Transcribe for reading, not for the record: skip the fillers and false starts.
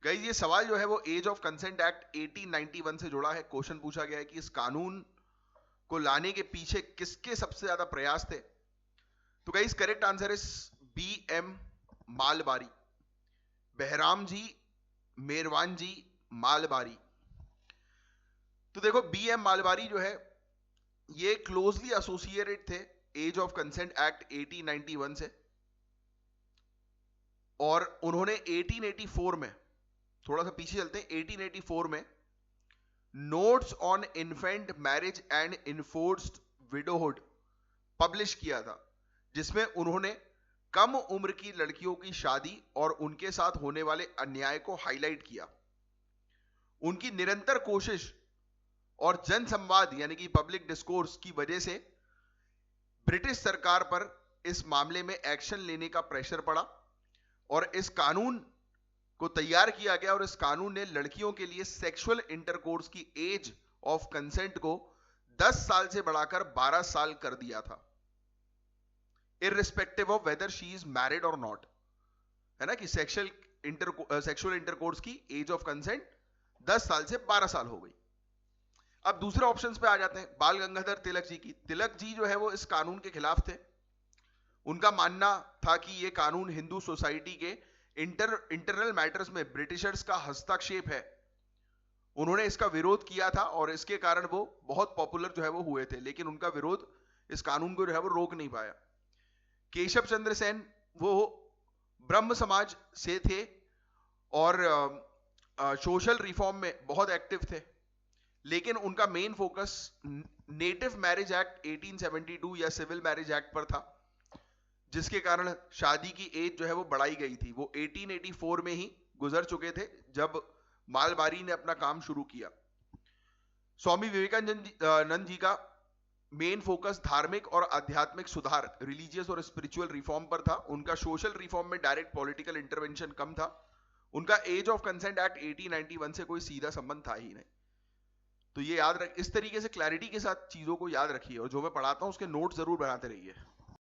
Guys ये सवाल जो है वो एज ऑफ कंसेंट एक्ट 1891 से जुड़ा है। क्वेश्चन पूछा गया है कि इस कानून को लाने के पीछे किसके सबसे ज्यादा प्रयास थे। तो guys correct answer is B M Malabari, Behram ji, Merwan ji, Malabari. तो देखो बी एम मालबारी जो है ये क्लोजली एसोसिएटेड थे एज ऑफ कंसेंट एक्ट 1891 से, और उन्होंने 1884 में, थोड़ा सा पीछे चलते हैं, 1884 में notes on infant marriage and enforced widowhood publish किया था, जिसमें उन्होंने कम उम्र की लड़कियों की शादी और उनके साथ होने वाले अन्याय को हाईलाइट किया। उनकी निरंतर कोशिश और जन संवाद यानी कि पब्लिक डिस्कोर्स की वजह से ब्रिटिश सरकार पर इस मामले में एक्शन लेने का प्रेशर पड़ा और इस कानून को तैयार किया गया, और इस कानून ने लड़कियों के लिए सेक्सुअल इंटरकोर्स की एज ऑफ कंसेंट को 10 साल से बढ़ाकर 12 साल कर दिया था, irrespective of whether she is married और नॉट। है ना कि सेक्सुअल इंटरकोर्स की एज ऑफ कंसेंट 10 साल से 12 साल हो गई। अब दूसरे ऑप्शंस पे आ जाते हैं। बाल गंगाधर तिलक जी की। तिलक जी जो है वो इस कानून के खिलाफ थे। उनका मानना था कि यह कानून हिंदू सोसाइटी के इंटरनल मैटर्स में ब्रिटिशर्स का हस्तक्षेप है। उन्होंने इसका विरोध किया था और इसके कारण वो बहुत पॉपुलर जो है वो हुए थे, लेकिन उनका विरोध इस कानून को जो है वो रोक नहीं पाया। केशव चंद्र सेन वो ब्रह्म समाज से थे और सोशल रिफॉर्म में बहुत एक्टिव थे, लेकिन उनका main focus native marriage act 1872 या सिविल मैरिज एक्ट पर था, जिसके कारण शादी की एज जो है वो बढ़ाई गई थी। वो 1884 में ही गुजर चुके थे जब मालबारी ने अपना काम शुरू किया। स्वामी विवेकानंद जी का मेन फोकस धार्मिक और आध्यात्मिक सुधार, रिलीजियस और स्पिरिचुअल रिफॉर्म पर था। उनका सोशल रिफॉर्म में डायरेक्ट पॉलिटिकल इंटरवेंशन कम था। उनका एज ऑफ कंसेंट एक्ट 1891 से कोई सीधा संबंध था ही नहीं। तो ये याद रख, इस तरीके से क्लैरिटी के साथ चीजों को याद रखिए, और जो मैं पढ़ाता हूं उसके नोट जरूर बनाते रहिए।